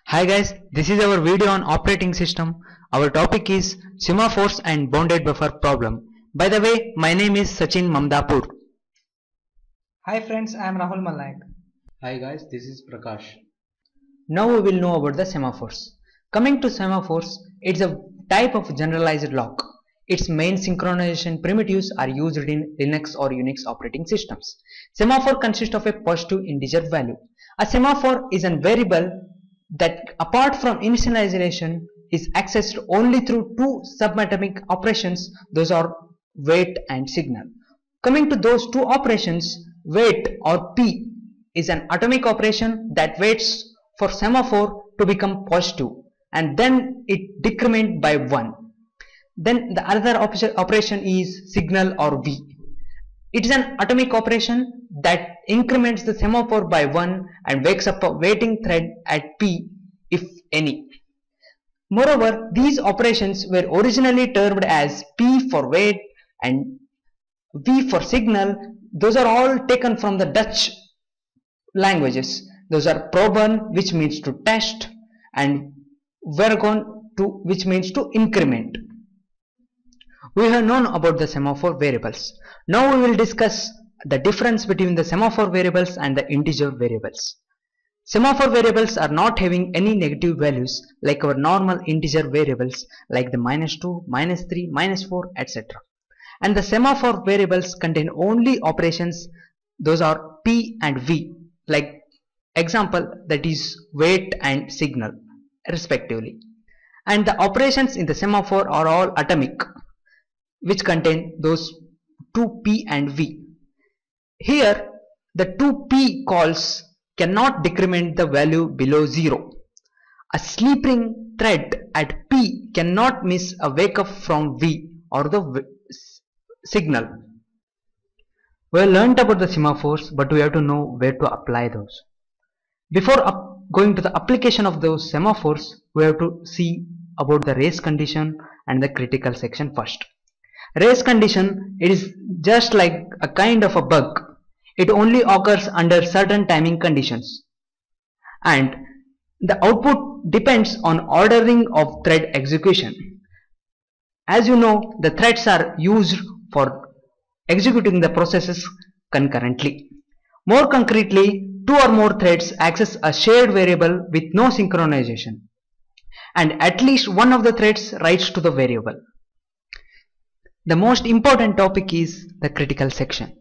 Hi guys, this is our video on operating system. Our topic is semaphores and bounded buffer problem. By the way, my name is Sachin Mamdapur. Hi friends, I am Rahul Malaik. Hi guys, this is Prakash. Now we will know about the semaphores. Coming to semaphores, it's a type of generalized lock. Its main synchronization primitives are used in Linux or Unix operating systems. Semaphore consists of a positive integer value. A semaphore is a variable that apart from initialization is accessed only through two subatomic operations, those are wait and signal. Coming to those two operations, wait or P is an atomic operation that waits for semaphore to become positive and then it decrement by 1. Then the other operation is signal or V. It is an atomic operation that increments the semaphore by 1 and wakes up a waiting thread at P if any. Moreover, these operations were originally termed as P for wait and V for signal. Those are all taken from the Dutch languages. Those are proben, which means to test, and vergon, which means to increment. We have known about the semaphore variables. Now we will discuss the difference between the semaphore variables and the integer variables. Semaphore variables are not having any negative values like our normal integer variables like the -2, -3, -4, etc. And the semaphore variables contain only operations, those are P and V, like example that is wait and signal respectively. And the operations in the semaphore are all atomic, which contain those two P and V. Here the two P calls cannot decrement the value below 0. A sleeping thread at P cannot miss a wake up from V or the signal. We have learnt about the semaphores, but we have to know where to apply those. Before going to the application of those semaphores, we have to see about the race condition and the critical section first. Race condition, it is just like a kind of a bug. It only occurs under certain timing conditions and the output depends on ordering of thread execution. As you know, the threads are used for executing the processes concurrently. More concretely, two or more threads access a shared variable with no synchronization and at least one of the threads writes to the variable. The most important topic is the critical section.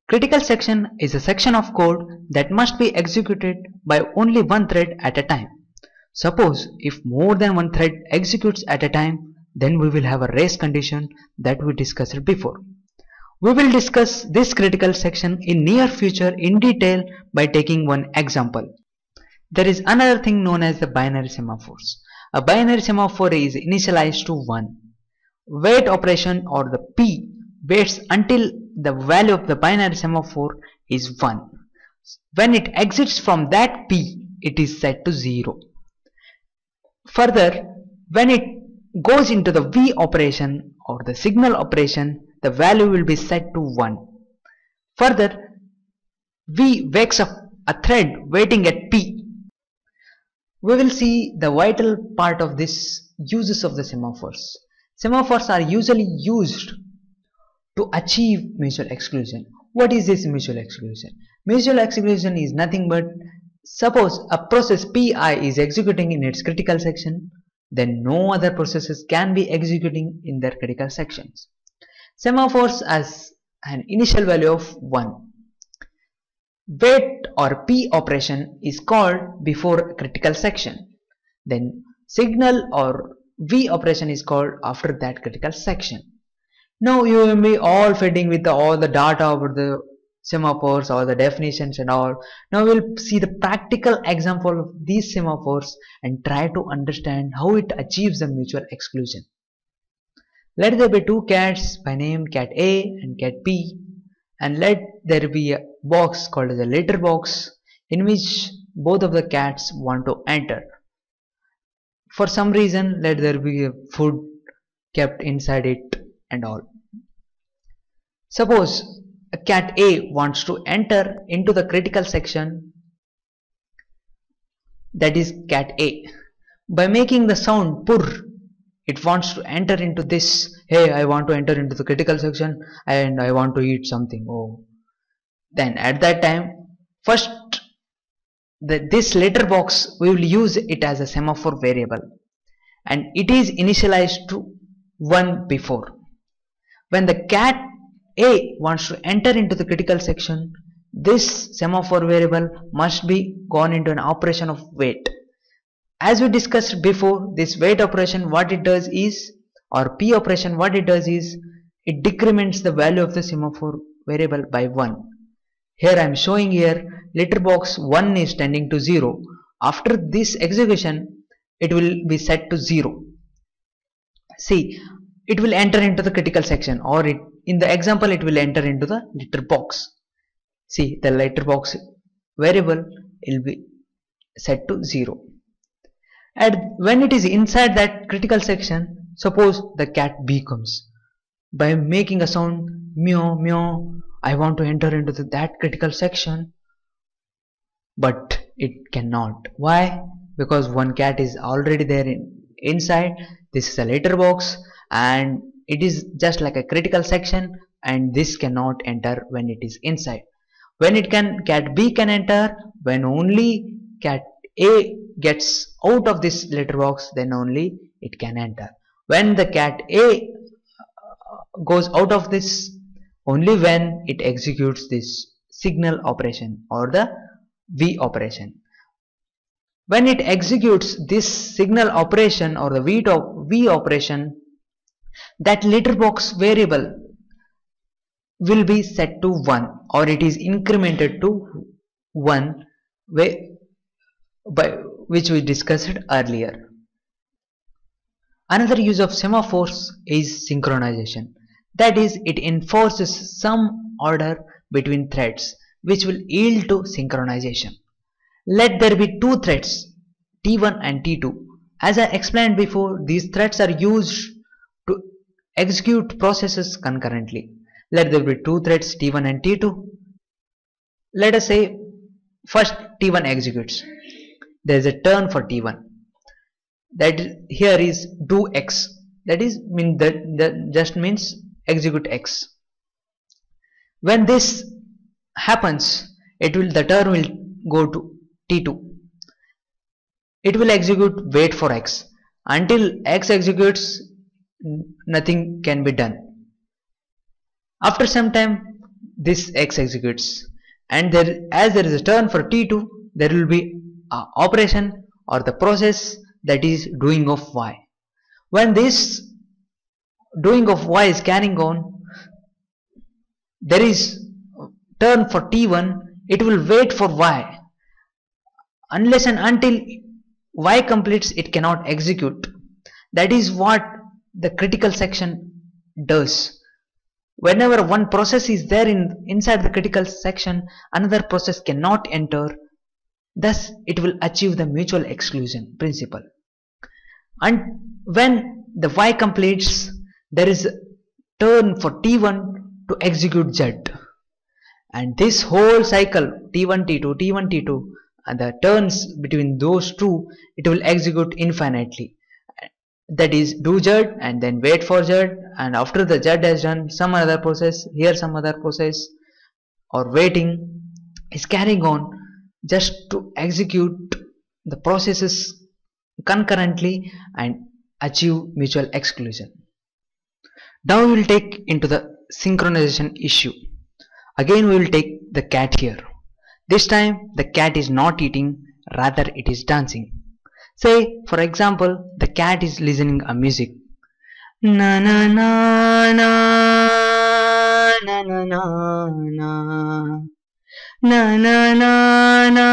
Critical section is a section of code that must be executed by only one thread at a time. Suppose if more than one thread executes at a time, then we will have a race condition that we discussed before. We will discuss this critical section in near future in detail by taking one example. There is another thing known as the binary semaphores. A binary semaphore is initialized to 1. Wait operation or the P waits until the value of the binary semaphore is 1. When it exits from that P, it is set to 0. Further, when it goes into the V operation or the signal operation, the value will be set to 1. Further, V wakes up a thread waiting at P. We will see the vital part of this uses of the semaphores. Semaphores are usually used to achieve mutual exclusion. What is this mutual exclusion? Mutual exclusion is nothing but suppose a process Pi is executing in its critical section, then no other processes can be executing in their critical sections. Semaphores has an initial value of 1. Wait or P operation is called before critical section. Then signal or V operation is called after that critical section. Now you will be all fitting with all the data about the semaphores or the definitions and all. Now we will see the practical example of these semaphores and try to understand how it achieves the mutual exclusion. Let there be two cats by name cat A and cat B, and let there be a box called as a litter box in which both of the cats want to enter. For some reason, let there be a food kept inside it and all. Suppose a cat A wants to enter into the critical section that is cat A. By making the sound purr, it wants to enter into this. Hey, I want to enter into the critical section and I want to eat something. Oh, then at that time, first this letterbox, we will use it as a semaphore variable, and it is initialized to 1 before. When the cat A wants to enter into the critical section, this semaphore variable must be gone into an operation of wait. As we discussed before, this wait operation, what it does is, or P operation, what it does is, it decrements the value of the semaphore variable by 1. Here I am showing here letterbox 1 is tending to 0. After this execution, it will be set to 0. See, it will enter into the critical section, or in the example it will enter into the letterbox. See, the letterbox variable will be set to 0. And when it is inside that critical section, suppose the cat B comes. By making a sound meow meow, I want to enter into that critical section, but it cannot. Why? Because one cat is already there inside. This is a letterbox and it is just like a critical section, and this cannot enter when it is inside. When it can, cat B can enter when only cat A gets out of this letterbox, then only it can enter. When the cat A goes out of this, only when it executes this signal operation or the V operation. When it executes this signal operation or the V operation, that letterbox variable will be set to 1, or it is incremented to 1 by which we discussed earlier. Another use of semaphores is synchronization. That is, it enforces some order between threads which will yield to synchronization. Let there be two threads, T1 and T2. As I explained before, these threads are used to execute processes concurrently. Let there be two threads, T1 and T2. Let us say first T1 executes. There is a turn for T1. That here is do X. That is that just means execute X. When this happens, the turn will go to T2. It will execute wait for X. Until X executes, nothing can be done. After some time, this X executes, and as there is a turn for T2, there will be an operation or the process that is doing of Y. When this doing of Y is carrying on, there is turn for T1, it will wait for Y. Unless and until Y completes, it cannot execute. That is what the critical section does. Whenever one process is there inside the critical section, another process cannot enter. Thus, it will achieve the mutual exclusion principle. And when the Y completes, there is a turn for T1 to execute Z. And this whole cycle, T1, T2, T1, T2, and the turns between those two, it will execute infinitely. That is, do Z and then wait for Z, and after the Z has done, some other process, here some other process or waiting is carrying on just to execute the processes concurrently and achieve mutual exclusion. Now we will take into the synchronization issue. Again we will take the cat here. This time the cat is not eating, rather it is dancing. Say for example, the cat is listening a music. Na na na na na na na na na na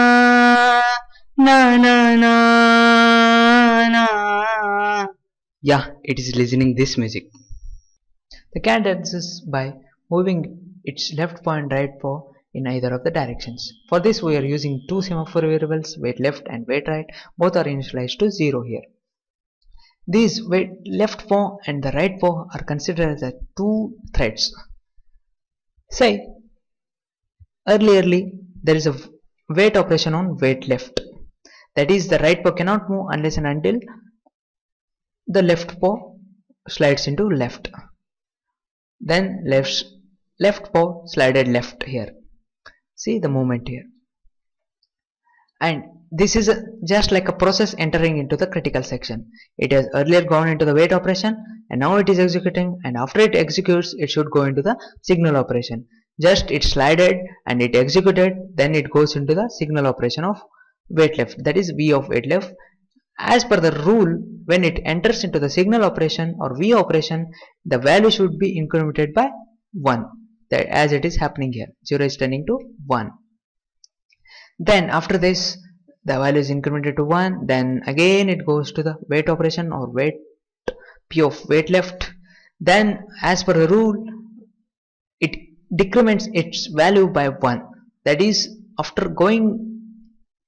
na na na na. Yeah, it is listening this music. The cat dances by moving its left paw and right paw in either of the directions. For this we are using two semaphore variables, wait left and wait right. Both are initialized to 0 here. These left paw and the right paw are considered as the two threads. Say earlierly there is a wait operation on wait left. That is, the right paw cannot move unless and until the left paw slides into left. Then left paw slided left here. See the movement here. And this is just like a process entering into the critical section. It has earlier gone into the wait operation and now it is executing, and after it executes it should go into the signal operation. Just it slided and it executed, then it goes into the signal operation of wait left, that is V of wait left. As per the rule, when it enters into the signal operation or V operation, the value should be incremented by 1, that as it is happening here. 0 is turning to 1. Then after this the value is incremented to 1, then again it goes to the wait operation or wait P of wait left. Then as per the rule it decrements its value by 1, that is, after going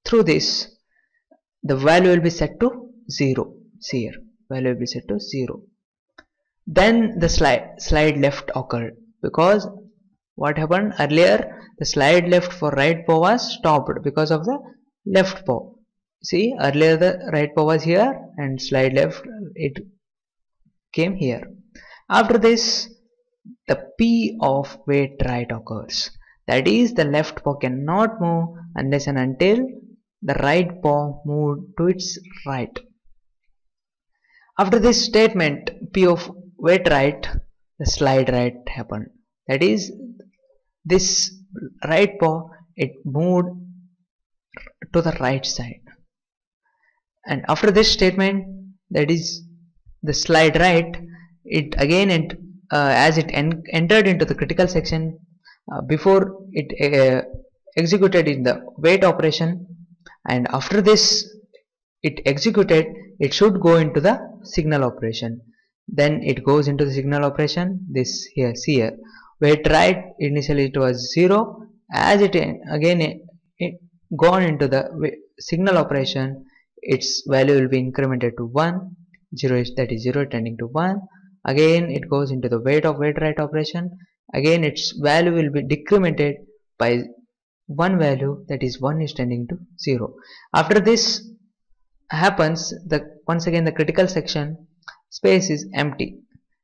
through this the value will be set to 0. See here, value will be set to 0. Then the slide left occurred, because what happened earlier, the slide left for right paw was stopped because of the left paw. See, earlier the right paw was here and slide left it came here. After this the P of wait right occurs, that is, the left paw cannot move unless and until the right paw moved to its right. After this statement P of wait right, the slide right happened, that is, this right paw it moved to the right side. And after this statement, that is the slide right, it again as it entered into the critical section, before it executed in the wait operation, and after this it executed, it should go into the signal operation. Then it goes into the signal operation. This here, see here, wait right, initially it was 0, as it again gone into the signal operation, its value will be incremented to 1. 0 is, that is 0 tending to 1. Again it goes into the wait of wait right operation, again its value will be decremented by 1 value, that is 1 is tending to 0. After this happens, once again the critical section space is empty.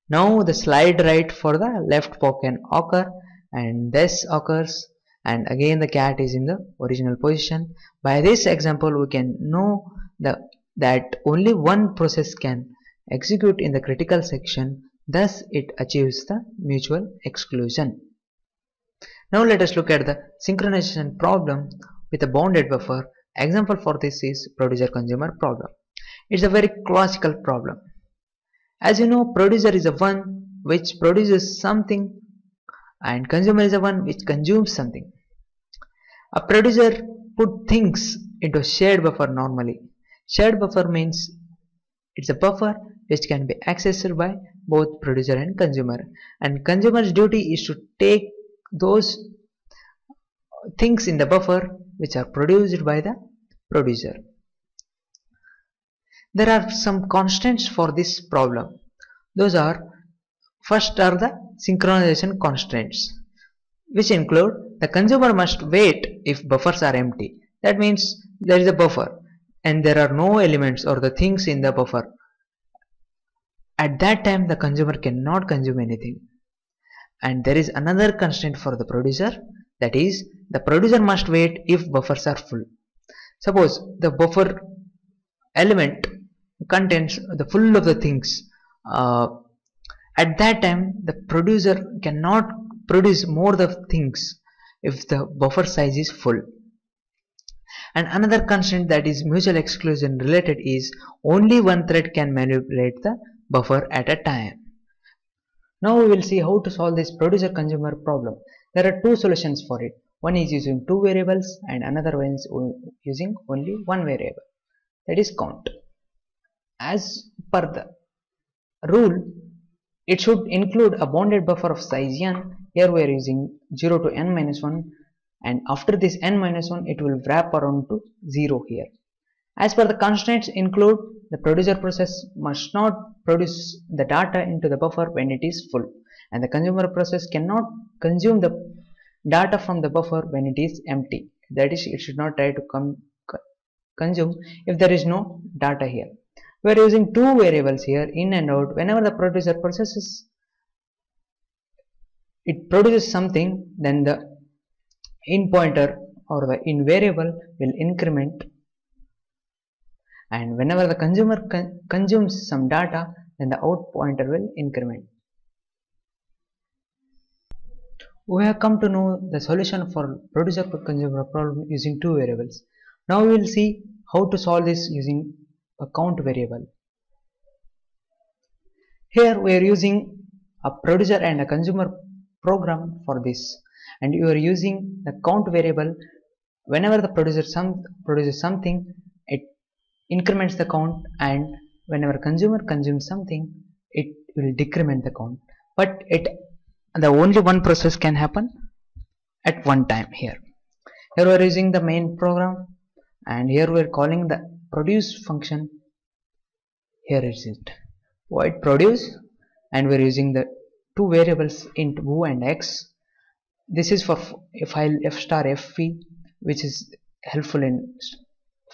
Now the slide right for the left paw can occur, and this occurs, and again the cat is in the original position. By this example we can know that only one process can execute in the critical section, thus it achieves the mutual exclusion. Now let us look at the synchronization problem with a bounded buffer. Example for this is producer-consumer problem. It's a very classical problem. As you know, producer is the one which produces something and consumer is the one which consumes something. A producer put things into a shared buffer normally. Shared buffer means it's a buffer which can be accessed by both producer and consumer, and consumer's duty is to take those things in the buffer which are produced by the producer. There are some constants for this problem. Those are, first are the synchronization constraints, which include the consumer must wait if buffers are empty. That means there is a buffer and there are no elements or the things in the buffer. At that time the consumer cannot consume anything. And there is another constraint for the producer, that is, the producer must wait if buffers are full. Suppose the buffer element contains the full of the things. At that time the producer cannot produce more of things if the buffer size is full. And another constraint that is mutual exclusion related is only one thread can manipulate the buffer at a time. Now we will see how to solve this producer-consumer problem. There are two solutions for it. One is using two variables and another one is using only one variable, that is count. As per the rule, it should include a bounded buffer of size n. Here we are using 0 to n minus 1, and after this n minus 1 it will wrap around to 0 here. As per the constraints include, the producer process must not produce the data into the buffer when it is full, and the consumer process cannot consume the data from the buffer when it is empty. That is, it should not try to consume if there is no data here. We are using two variables here, in and out. Whenever the producer processes, it produces something, then the in pointer or the in variable will increment, and whenever the consumer consumes some data, then the out pointer will increment. We have come to know the solution for producer consumer problem using two variables. Now we will see how to solve this using a count variable. Here we are using a producer and a consumer program for this, and you are using the count variable. Whenever the producer produces something, it increments the count, and whenever consumer consumes something, it will decrement the count. But the only one process can happen at one time. Here we are using the main program, and here we are calling the produce function. Here is it, void produce, and we are using the two variables int who and x. This is for file f*fv, which is helpful in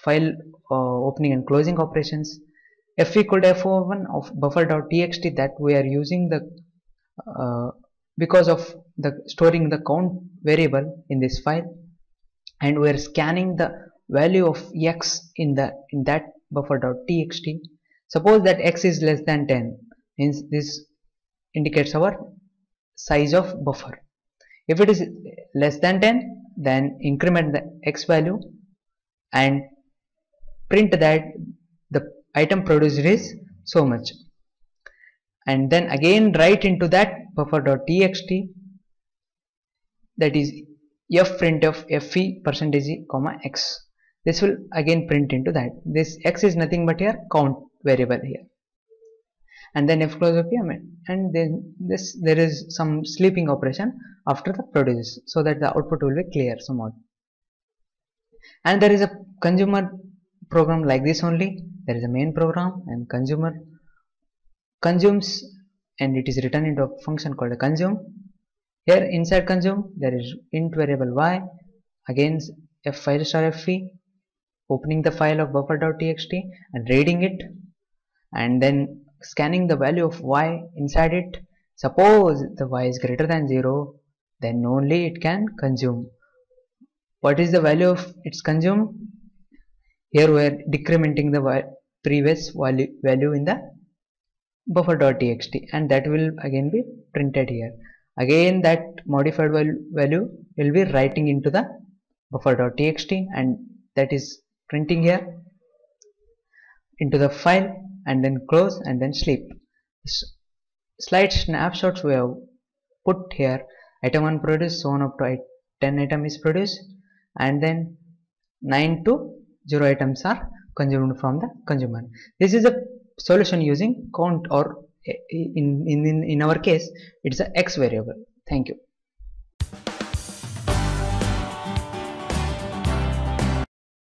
file opening and closing operations. F equal to f1 of buffer.txt, that we are using the because of the storing the count variable in this file, and we are scanning the value of x in that buffer.txt. Suppose that x is less than 10, means this indicates our size of buffer. If it is less than 10, then increment the x value and print that the item produced is so much, and then again write into that buffer.txt, that is fprintf fe %e, x. This will again print into that. This x is nothing but here count variable here, and then f close of and then there is some sleeping operation after the produce, so that the output will be clear somewhat. And there is a consumer program like this only. There is a main program, and consumer consumes, and it is written into a function called a consume. Here inside consume there is int variable y, again f file star fe, opening the file of buffer.txt and reading it, and then scanning the value of y inside it. Suppose the y is greater than 0, then only it can consume. What is the value of its consume? Here we are decrementing the previous value in the buffer.txt, and that will again be printed here. Again that modified value will be writing into the buffer.txt, and that is printing here into the file, and then close and then sleep. Slide snapshots we have put here. Item 1 produced, so on up to 10 item is produced, and then 9 to 0 items are consumed from the consumer. This is a solution using count, or in our case it's a x variable. Thank you.